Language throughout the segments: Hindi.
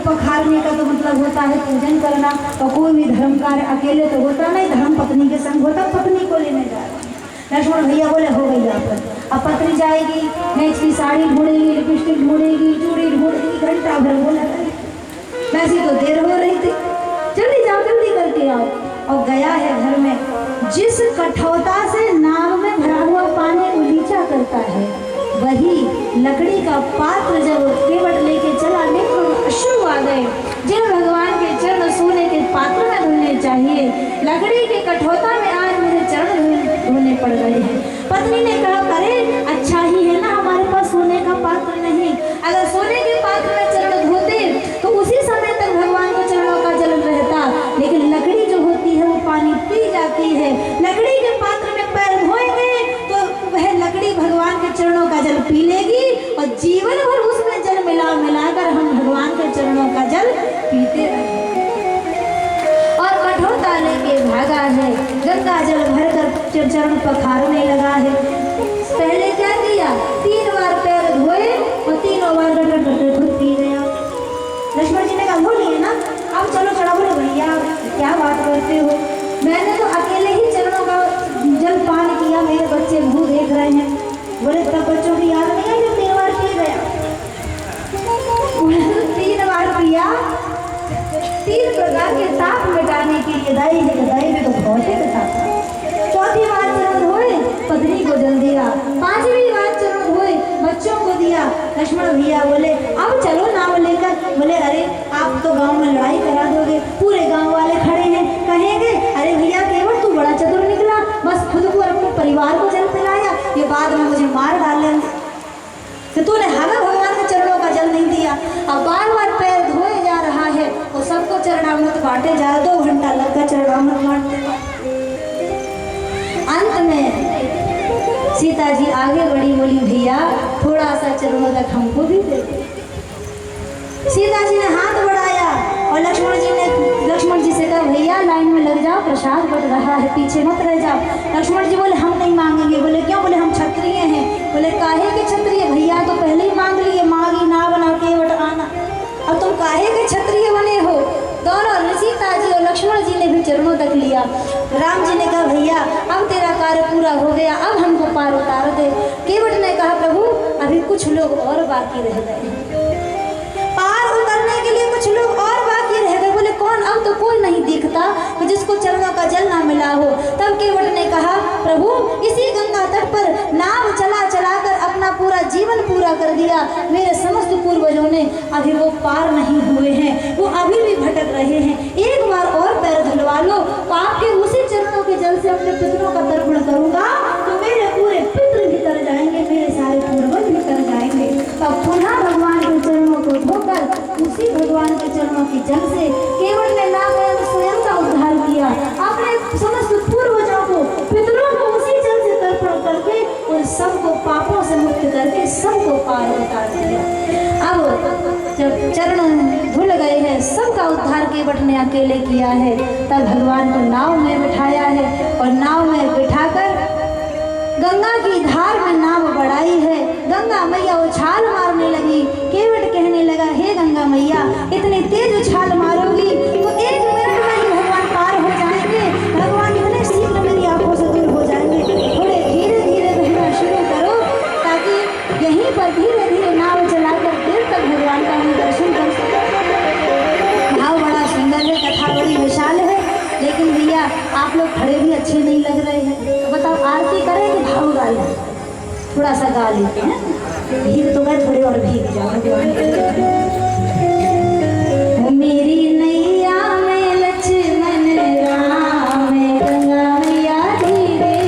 पखारने का तो मतलब होता है पूजन करना। और कोई भी धर्म कार्य अकेले तो होता नहीं, धर्म पत्नी के संग होता। पत्नी को लेने जा रहे हैं। लक्ष्मण भैया बोले हो गई आपन। अब पत्नी जाएगी, मैच की साड़ी ढूंढेगी, लिपस्टिक ढूंढेगी, चूड़ी ढूंढेगी, घंटा भर बोला वैसी तो देर हो रही थी, जल्दी जाओ जल्दी करके आओ। और गया है घर में, जिस कठौता से नाव में भरा हुआ पानी उलीचा करता है, वही लकड़ी का पात्र जब केवट लेके चला, नेत्रों अश्रु आ गए। जिन भगवान के चरण सोने के पात्र में धुलने चाहिए, लकड़ी के कठौता में आज मेरे चरण धोने पड़ गए हैं। पत्नी ने कहा अरे अच्छा ही है ना हमारे पास सोने का पात्र नहीं। अगर सोने के पात्र में चरण धोते तो उसी समय तक भगवान के चरणों का जल रहता, लेकिन लकड़ी जो होती है वो पानी पी जाती है। लकड़ी के पात्र में पैर धोएंगे तो वह लकड़ी भगवान के चरणों का जल पी लेगी और जीवन भर उसमें जल मिलाकर हम भगवान के चरणों का जल पीते रहेंगे। और कठौता लेके भागा है, गंगा जल भरकर चरण पखारने लगा है। पहले क्या किया, 3 बार पैर धोए और 3 बार खुद पी गया। लक्ष्मण जी ने कहा बोलिए ना, अब चलो चढ़ा। बोले भैया क्या बात करते हो, मैंने तो अकेले ही चरणों का जल पान किया, मेरे बच्चे मुँह देख रहे हैं। बोले तब बच्चों की याद नहीं है जो 3 बार पी गया। 3 बार पिया, 3 प्रकार के ताप मिटाने के लिए। दाई में तो भौतिक ताप। 4थी बार चरण धोए, पत्नी को जल दिया। 5वीं बार चरण धोए, बच्चों को दिया। लक्ष्मण भैया बोले अब चलो नाव लेकर। बोले अरे आप तो गांव में लड़ाई करा दोगे, पूरे गांव वाले खड़े हैं, कहेंगे अरे भैया केवल तू बड़ा चतुर निकला, बस खुद को और अपने परिवार को जल पिलाया, ये बाद में मुझे मार डालेंगे कि तूने हमें भगवान के चरणों का जल नहीं दिया। अब बार पैर धोए जा रहा है और सबको चरणामृत बांटे जा रहा। 2 घंटा लग गया चरणामृत बांटने में। अंत में सीता जी आगे बढ़ी, बोली भैया थोड़ा सा चरणों तक हमको भी दे दो। सीता जी ने हाथ बढ़ाया और लक्ष्मण जी से कहा भैया लाइन में लग जाओ, प्रसाद बट रहा है, पीछे मत रह जाओ। लक्ष्मण जी बोले हम नहीं मांगेंगे। बोले क्यों? बोले हम क्षत्रिय हैं। बोले काहे के क्षत्रिय? भैया तो पहले ही मांग लिए, मांगी ना बना केवट आना, अब तुम काहे के क्षत्रिय बने हो? दोनों सीता जी और लक्ष्मण जी ने भी चरणों तक लिया। राम जी ने कहा भैया अब तेरा कार्य पूरा हो गया, अब हमको पार उतार दे। केवट ने कहा प्रभु अभी कुछ लोग और बाकी रह गए, पार उतरने के लिए कुछ लोग और बाकी रह गए। बोले कौन? अब तो कोई नहीं दिखता कि जिसको चरणों का जल ना मिला हो। तब केवट ने कहा प्रभु इसी गंगा तट पर नाव चला कर अपना पूरा जीवन पूरा कर दिया, मेरे समस्त पूर्वजों ने अभी वो पार नहीं हुए हैं, वो अभी भी भटक रहे हैं। एक बार और पैर धुलवा लो, पाप के उसी चरणों के जल से अपने पितरों का तर्पण करूंगा तो मेरे पूरे पितृ भी तर जाएंगे, मेरे सारे पूर्वज भी तर जाएंगे। तब पुनः भगवान के चरणों को धोकर उसी भगवान के चरणों के जल से केवट ने ना स्वयं का उद्धार किया, अपने समस्त पूर्वजों को पितरों को उसी जल से तर्पण करके उन सबको पापों से मुक्त करके सबको पार उतार दिया। अब जब चरण धुल गए हैं, सबका उद्धार केवट ने अकेले किया है, तब भगवान को नाव में बिठाया है और नाव में बिठाकर गंगा की धार में नाव बढ़ाई है। गंगा मैया उछाल मारने लगी। केवट कहने लगा हे गंगा मैया इतनी तेज उछाल मारोगी तो 1 मिनट में ही भगवान पार हो जाएंगे, भगवान इतने शीघ्र मेरी आंखों से दूर हो जाएंगे, थोड़े धीरे धीरे बहना शुरू करो ताकि यहीं पर धीरे धीरे नाव चलाकर देर तक भगवान का हम दर्शन कर सकें। नाव बड़ा सुंदर है, कथा बड़ी विशाल है, लेकिन भैया आप लोग खड़े भी अच्छे नहीं लग रहे हैं। तो बताओ आरती करें कि भाव गा लें? थोड़ा सा गा लेते हैं, भीग तो गए थोड़े और भीग जाओ। मेरी नैया में लक्ष्मण राम गंगा मैया धीरे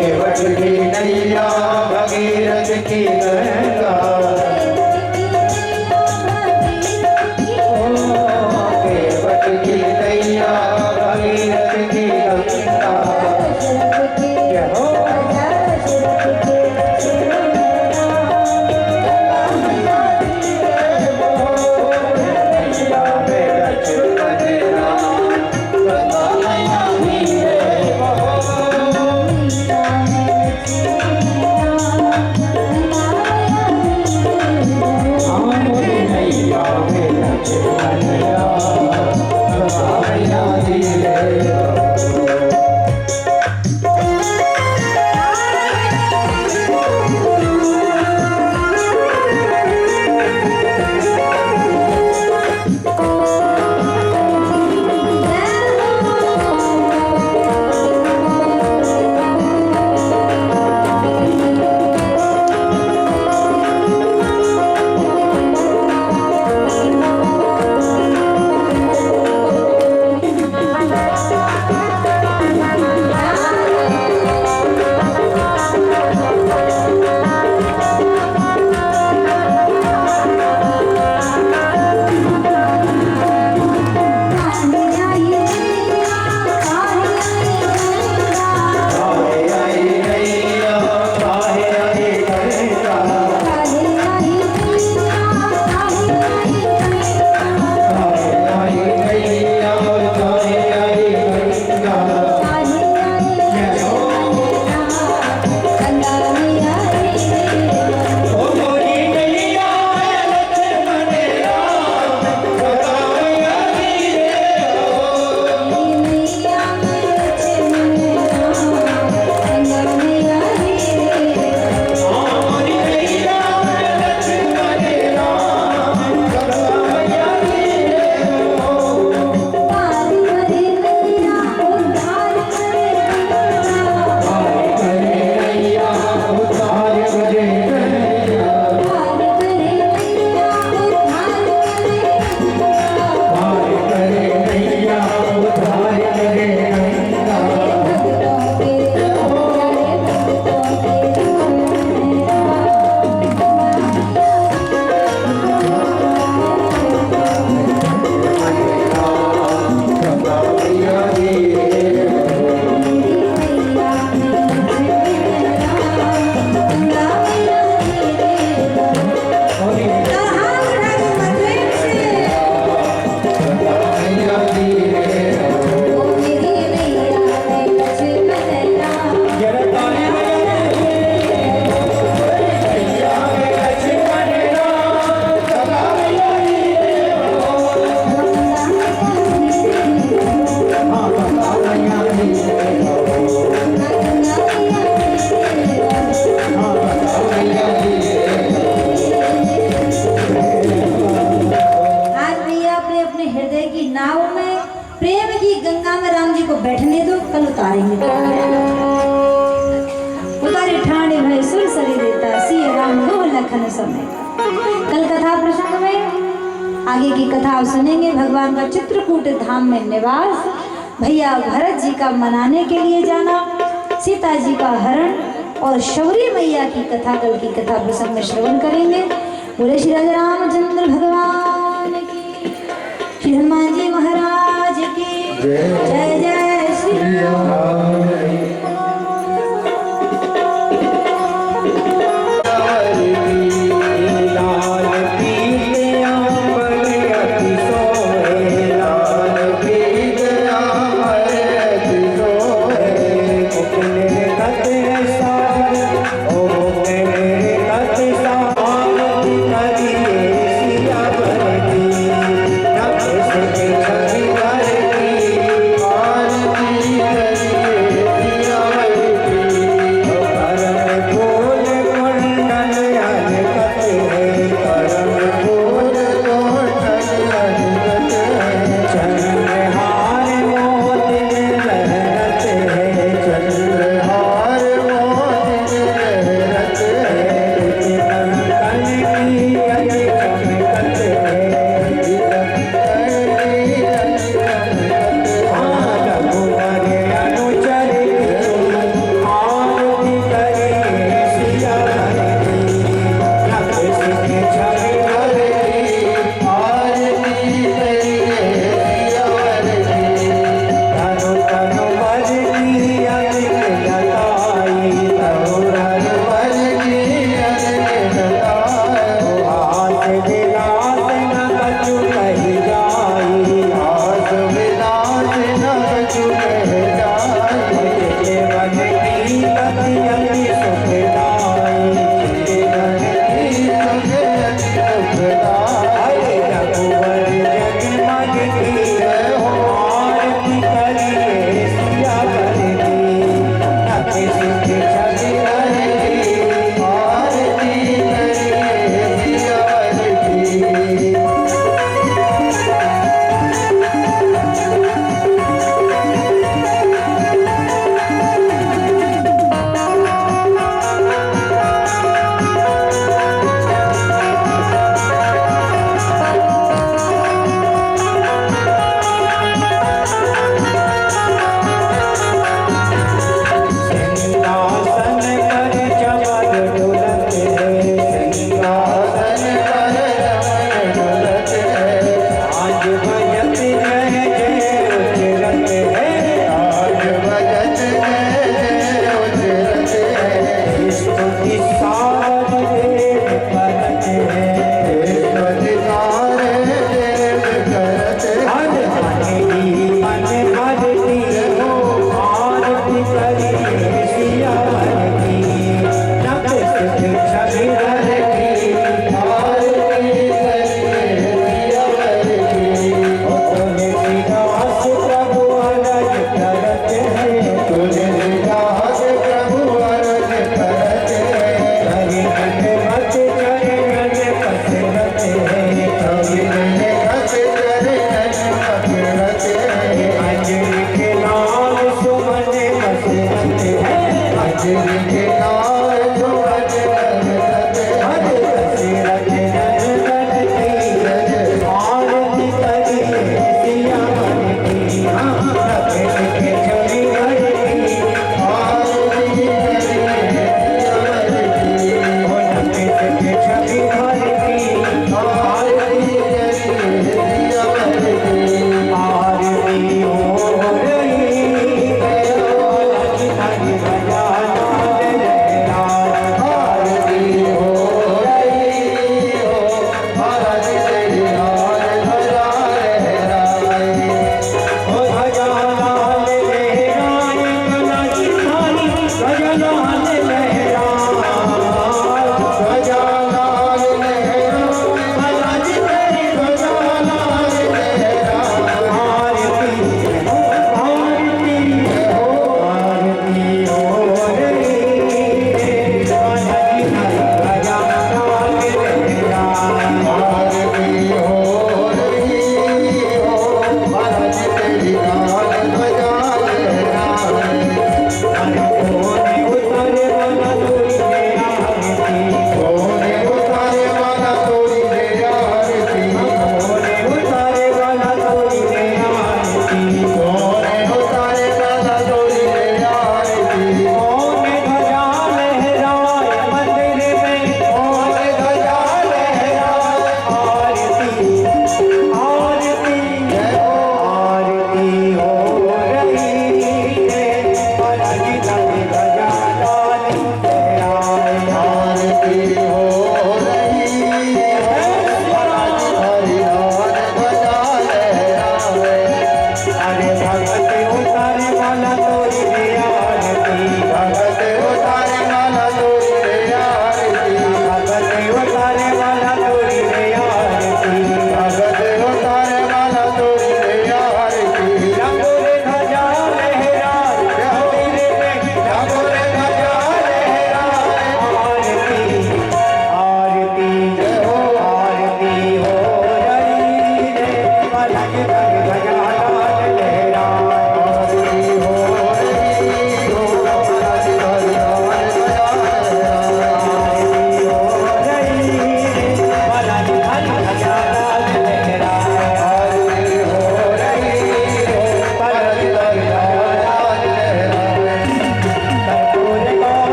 केवट की नैया भगीरथ की गंगा, केवट की नैया भगीरथ की गंगा। जय हो बैठने दो, कल उतारेंगे। उतारे ठाणे भय सुर सरी देता, सिय राम दो लखन समय। कल कथा प्रसंग में आगे की कथा आप सुनेंगे। भगवान का चित्रकूट धाम में निवास, भैया भरत जी का मनाने के लिए जाना, सीता जी का हरण और शौर्य मैया की कथा कल की कथा प्रसंग में श्रवण करेंगे। बोले श्री राजा रामचंद्र भगवान की, श्री हनुमान जी महाराज की जय जय श्री राम। और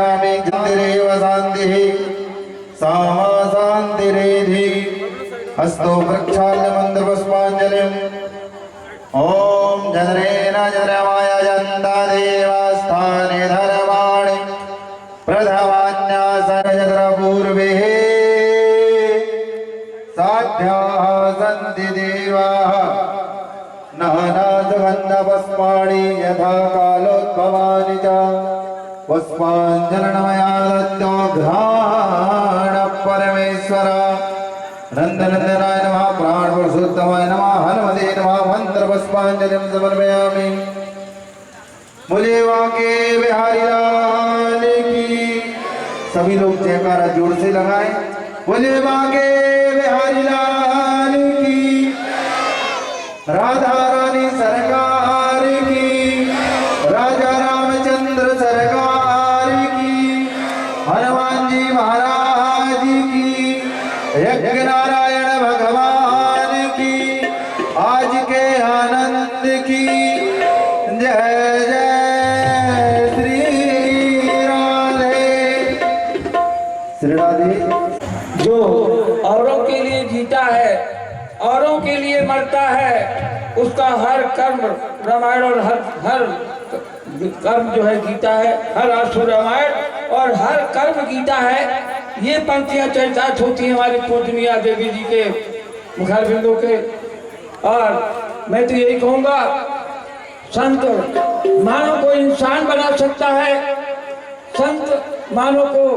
समर्पयामि। शान्तिरेव शान्तिः सामा शान्तिरेधि। हस्तो प्रक्षाल्य मन्त्रपुष्पाञ्जलिम्। ॐ जद्रेण जद्रमाय जन्ता देवस्थाने धर्माणि प्रथमान्यासनजद्रपूर्वे साध्याः सन्ति देवाः नानासुगन्धपुष्पाणि यथा कालोद्भवानि च पुष्पाञ्जलिर्मया दत्तो घ्राण परमेश्वर। नन्दनन्दनाय नमः प्राणपुरुषोत्तमाय नमः हनुमते नमः मंत्रपुष्पाञ्जलिं समर्पयामि। मुझे वाके बिहारी लाल की। सभी लोग जयकारा जोर से लगाएं। मुझे वाके बिहारी लाल की। राधा रानी सरकार की। राजा रामचंद्र सरकार की। हनुमान जी महाराज की। यज्ञ नारायण भगवान की। आज के आनंद की। जय जय श्री राधे। श्री राधे। जो औरों के लिए जीता है, औरों के लिए मरता है, उसका हर कर्म रामायण और हर कर्म जो है गीता है, हर आंसू रामायण और हर कर्म गीता है। ये पंक्तियां चरितार्थ होती हैं हमारी पूजनीय देवी जी के मुखारबिंदों के। और मैं तो यही कहूँगा, संत मानव को इंसान बना सकता है, संत मानव को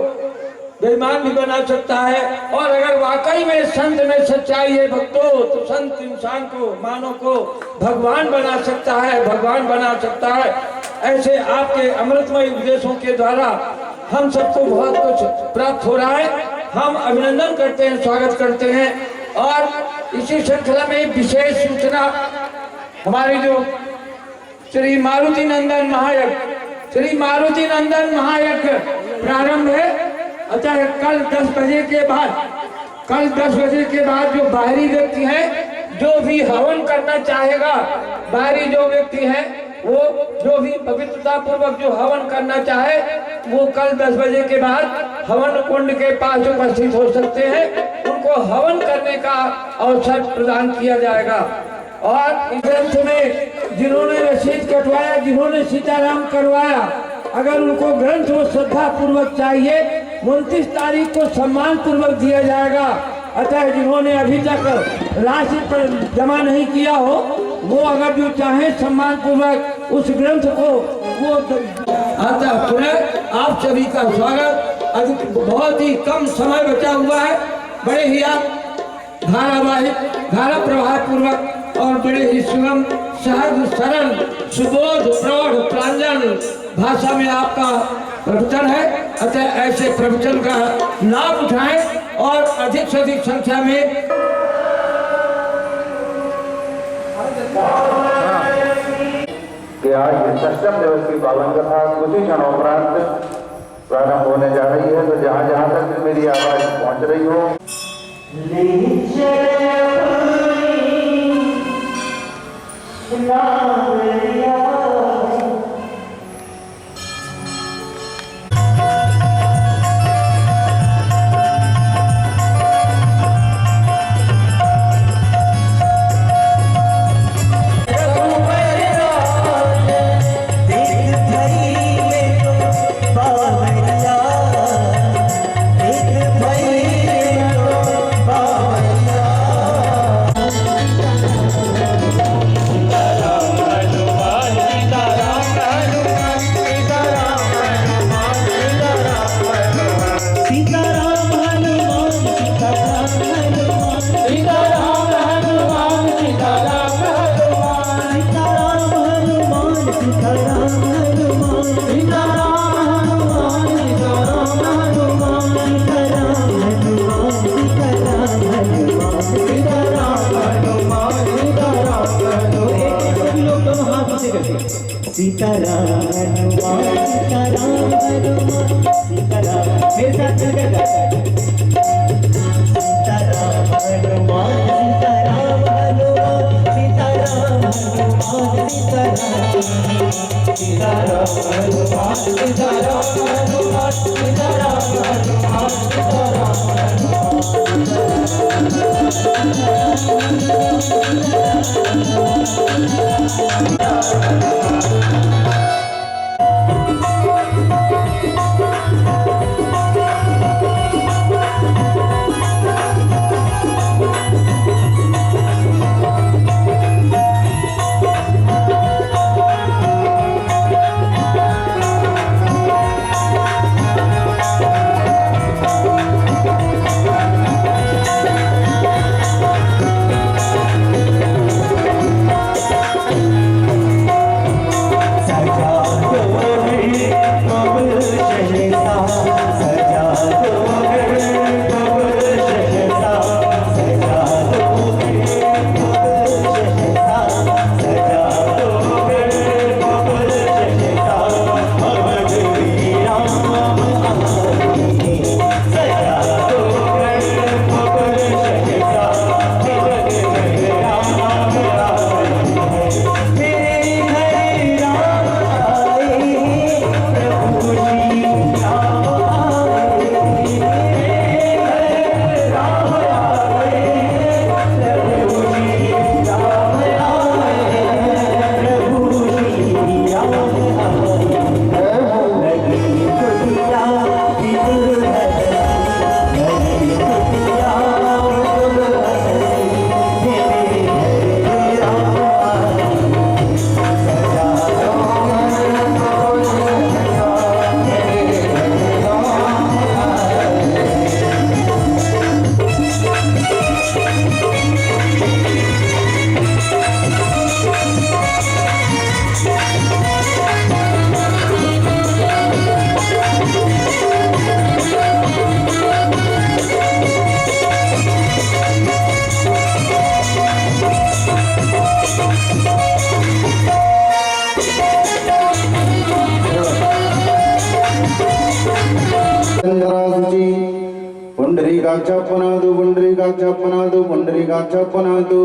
बेईमान भी बना सकता है। और अगर वाकई में संत में सच्चाई है भक्तों, तो संत इंसान को मानव को भगवान बना सकता है, भगवान बना सकता है। ऐसे आपके अमृतमय उपदेशों के द्वारा हम सबको बहुत कुछ प्राप्त हो रहा है। हम अभिनंदन करते हैं, स्वागत करते हैं। और इसी श्रृंखला में विशेष सूचना, हमारी जो श्री मारुति नंदन महायज्ञ प्रारंभ है। अतः कल 10 बजे के बाद जो बाहरी व्यक्ति है, जो भी हवन करना चाहेगा, बाहरी जो व्यक्ति है वो जो भी पवित्रता पूर्वक जो हवन करना चाहे, वो कल 10 बजे के बाद हवन कुंड के पास उपस्थित हो सकते हैं। उनको हवन करने का अवसर प्रदान किया जाएगा। और इस ग्रंथ में जिन्होंने रसीद कटवाया, जिन्होंने सीताराम करवाया, अगर उनको ग्रंथ वो श्रद्धा पूर्वक चाहिए, 29 तारीख को सम्मान पूर्वक दिया जाएगा। अतः जिन्होंने अभी तक राशि पर जमा नहीं किया हो, वो अगर जो चाहे सम्मान पूर्वक उस ग्रंथ को वो अतः पुनः आप सभी का स्वागत। अभी बहुत ही कम समय बचा हुआ है। बड़े ही आप धारा प्रवाह पूर्वक और बड़े ही सुगम, सहज, सरल, सुबोध, प्रौढ़, प्रांजल भाषा में आपका प्रवचन है। अतः ऐसे प्रवचन का लाभ उठाएं और अधिक से अधिक संख्या में कि आज षष्ठम दिवस की पावन कथा कुछ ही क्षणों उपरांत प्रारंभ होने जा रही है। तो जहाँ जहाँ तक मेरी आवाज पहुँच रही हो, सीताराम हनुमान सीताराम हनुमान सीताराम मेरे साथ चल सीताराम हनुमान सीताराम हनुमान सीताराम हनुमान सीताराम सीताराम हनुमान सीताराम हनुमान सीताराम हनुमान सीताराम पुनःतु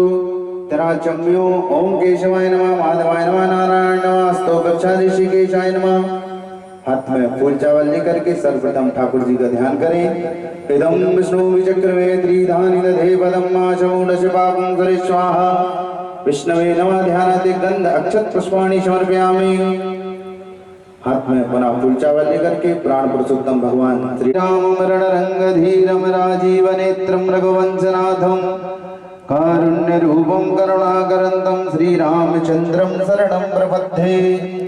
तेरा चम्यो ओम केशवाय नमः माधवाय नमः नारायण नमः स्तो गच्छा ऋषिकेशाय नमः। हाथ में फूल चावल लेकर के सर्वप्रथम ठाकुर जी का ध्यान करें। इदम विष्णु विचक्रमे त्रिधानि दधे पदम माचमूढश पापं करे स्वाहा। विष्णवे नमः ध्यानाति गंध अक्षत पुष्पाणि समर्पयामि। हाथ में पुनः फूल चावल लेकर के प्राण पुरुषोत्तम भगवान श्री राम रणरंगधीरम राजीव नेत्रम रघुवंशनाथम कारुण्य रूपम करुणाकरंतम श्री रामचंद्रम शरणं प्रपद्ये।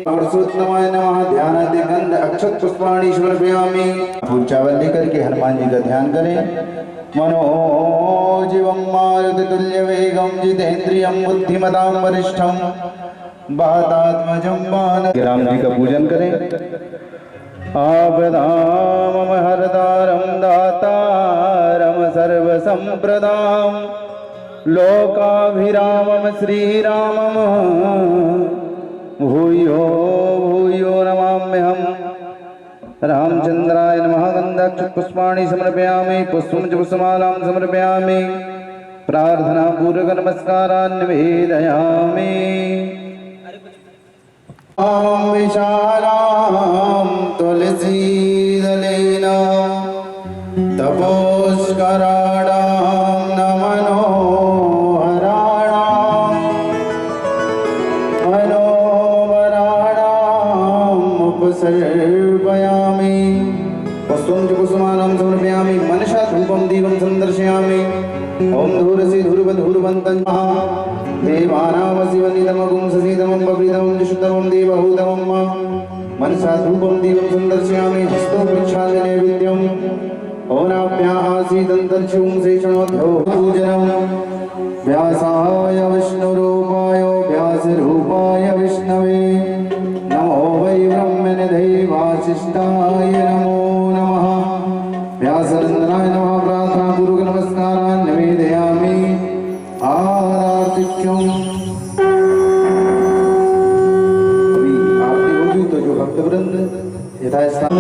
पुरुषोत्तमाय नमः ध्यानाति गंध अक्षत पुष्पाणि समर्पयामि। फूल चावल लेकर के हनुमान जी का ध्यान करें। मनोजीवम मारुततुल्य वेगम जितेन्द्रियम बुद्धिमतां वरिष्ठम वातात्मजं राम जी का पूजन करें। आपदामम हरतारम दातारम सर्वसंप्रदाम लोकाभिरामम श्रीरामम भूयो भूयो नमाम्यहम्। रामचंद्राय नमः गन्धाक्षत पुष्पाणि समर्पयामि पुष्पं च पुष्पमालां समर्पयामि प्रार्थना पूर्वक नमस्कारान् निवेदयामि। विशालां तुलसीदलेन तपोस्कराणां न मनोहराणाम् उपसर्पयामि पुष्पं च पुष्पमालां समर्पयामि मनसा धूपं दीपं संदर्शयामि। ओम धूरसि धूर्वधूर्वन्तं देवानामशिवनितमगुं ससीतमं बभ्रितमं जुषुतमं देवहूतमं मनसा धूपं दीपं संदर्शयामि। हस्तोपक्षाय नैवेद्यम् ओनाभ्यासीदन्तर्षुं शेषणोऽध्यो पूजनं व्यासाय विष्णुरूपाय व्यासरूपाय विष्णवे नमो वै ब्रह्मनिधये वासिष्ठाय नमो नमः। व्यासनन्दनाय नमः प्रार्थना पूर्वक नमस्कारान् निवेदयामि। आरतिक्यम् अभी आरती होगी तो जो भक्तवृंद यथास्थान